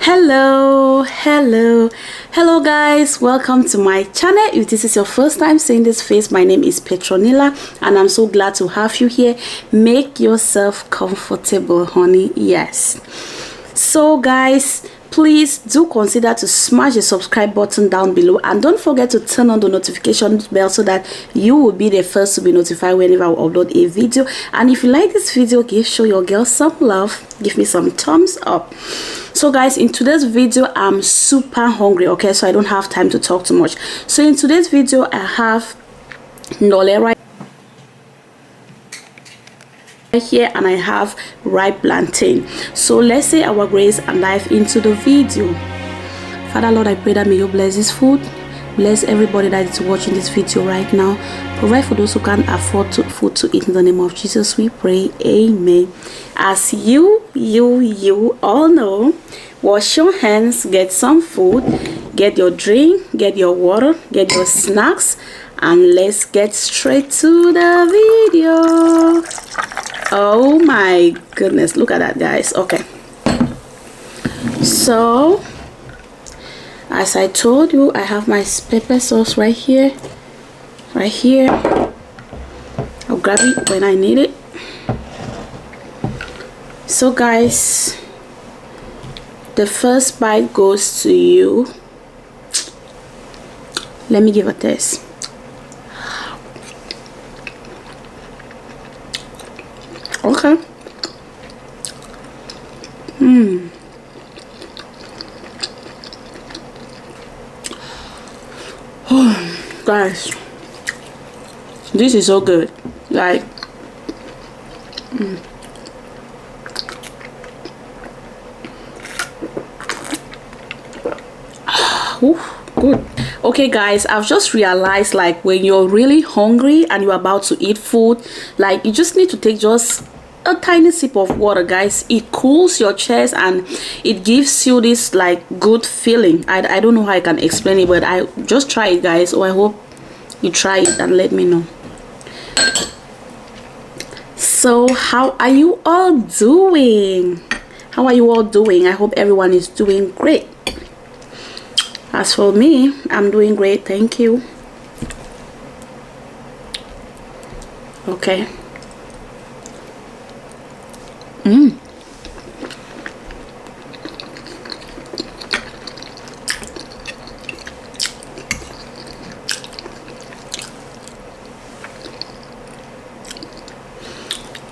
Hello guys, welcome to my channel. If this is your first time seeing this face, my name is Petronilla and I'm so glad to have you here. Make yourself comfortable, honey. Yes, so guys, please do consider to smash the subscribe button down below and don't forget to turn on the notification bell so that you will be the first to be notified whenever I upload a video. And if you like this video, show your girl some love, give me some thumbs up. So guys, in today's video I'm super hungry, okay, so I don't have time to talk too much. So in today's video I have ndole right here and I have ripe plantain. So let's say our grace and dive into the video. Father Lord, I pray that may you bless this food, bless everybody that is watching this video right now, provide for those who can't afford food to eat. In the name of Jesus we pray, amen. As you all know, wash your hands, get some food, get your drink, get your water, get your snacks, and let's get straight to the video. Oh my goodness, look at that guys. Okay, so as I told you, I have my pepper sauce right here. I'll grab it when I need it. So guys, the first bite goes to you. Let me give a taste. Okay. Oh, guys, this is so good. Like, good. Okay guys, I've just realized, like, when you're really hungry and you're about to eat food, like, you just need to take just a tiny sip of water, guys. It cools your chest and it gives you this like good feeling. I don't know how I can explain it, but I just try it, guys. So I hope you try it and let me know. So how are you all doing? I hope everyone is doing great. As for me, I'm doing great, thank you. Okay.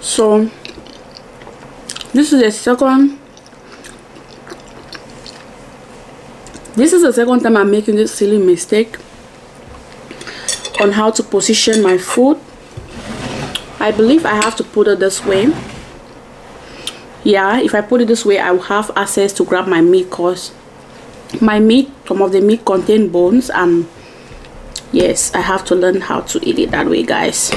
So this is the second time I'm making this silly mistake on how to position my food. I believe I have to put it this way. Yeah, if I put it this way, I will have access to grab my meat, cause some of the meat contain bones, and yes, I have to learn how to eat it that way, guys.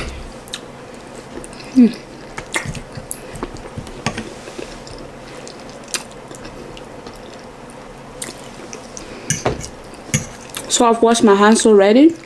So I've washed my hands already.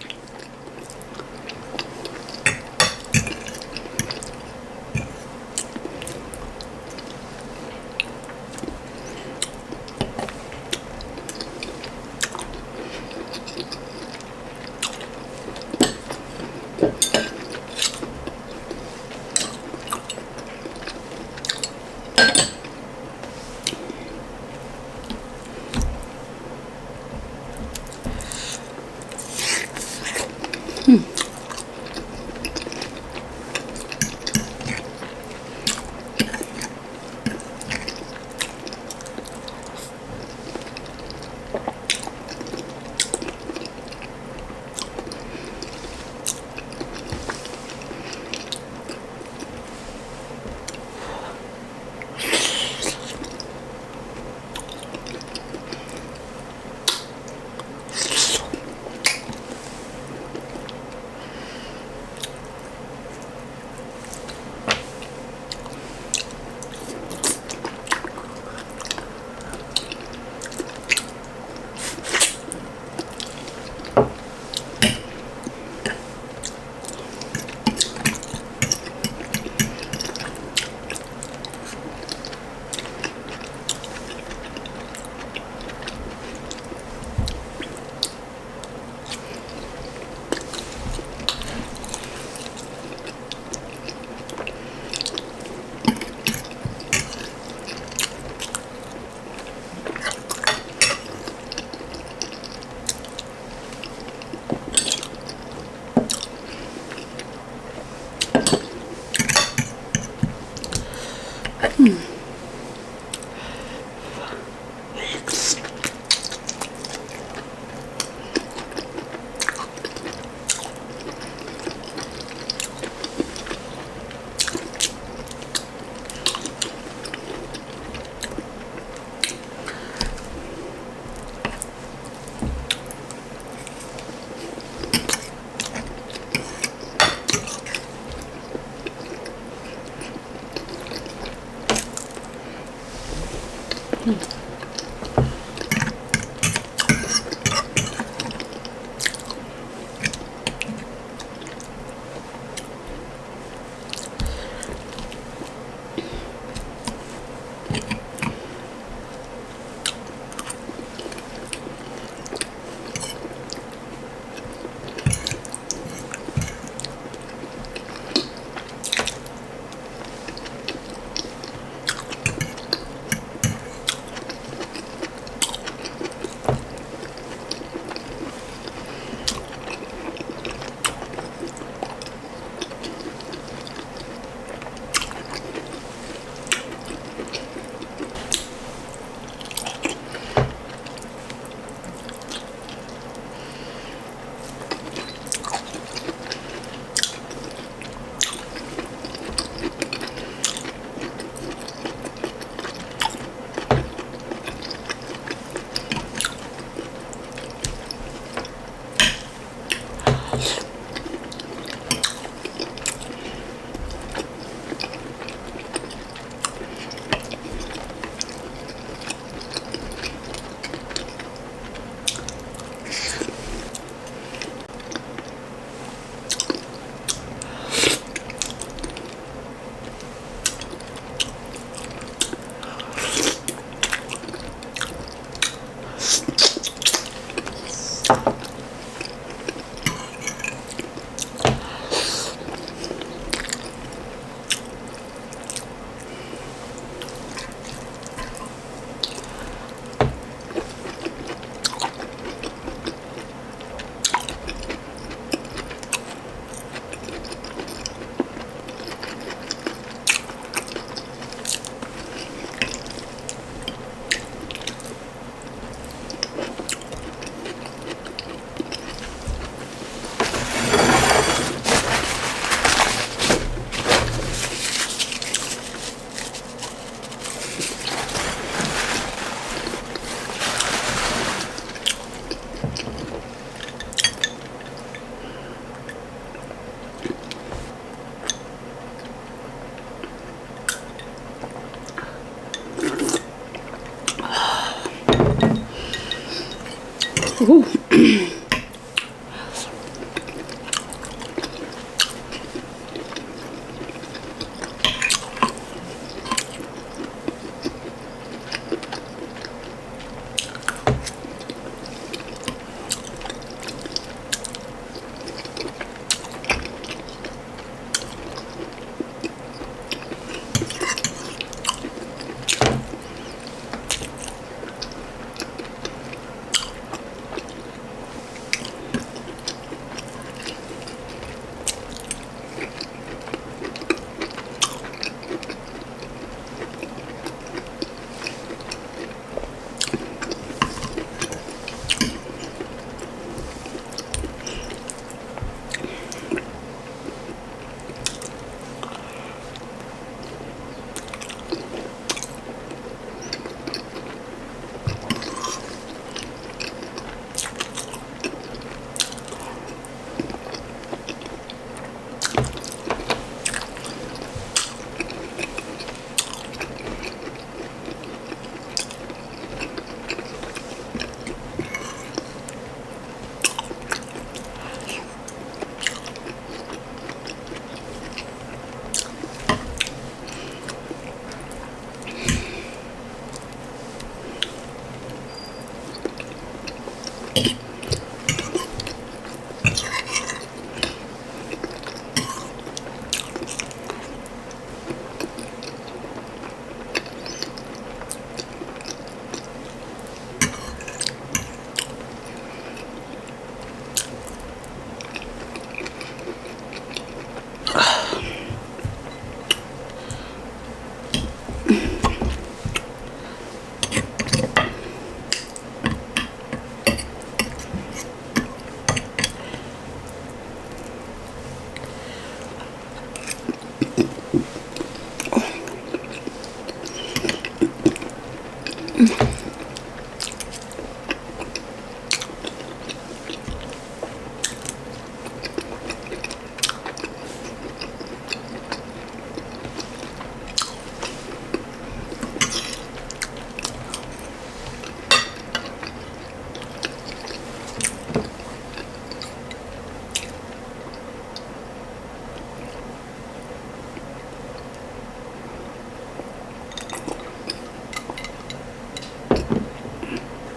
Ooh.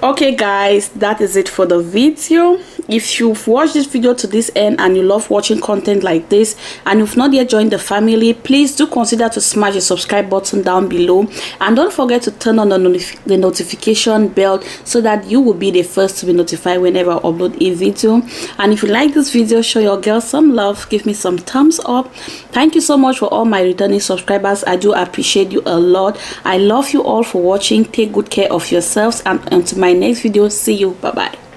Okay guys, that is it for the video. If you've watched this video to this end and you love watching content like this and you've not yet joined the family, please do consider to smash the subscribe button down below, and don't forget to turn on the notification bell so that you will be the first to be notified whenever I upload a video. And if you like this video, show your girl some love, give me some thumbs up. Thank you so much for all my returning subscribers. I do appreciate you a lot. I love you all for watching. Take good care of yourselves, and until my next video, see you. Bye bye.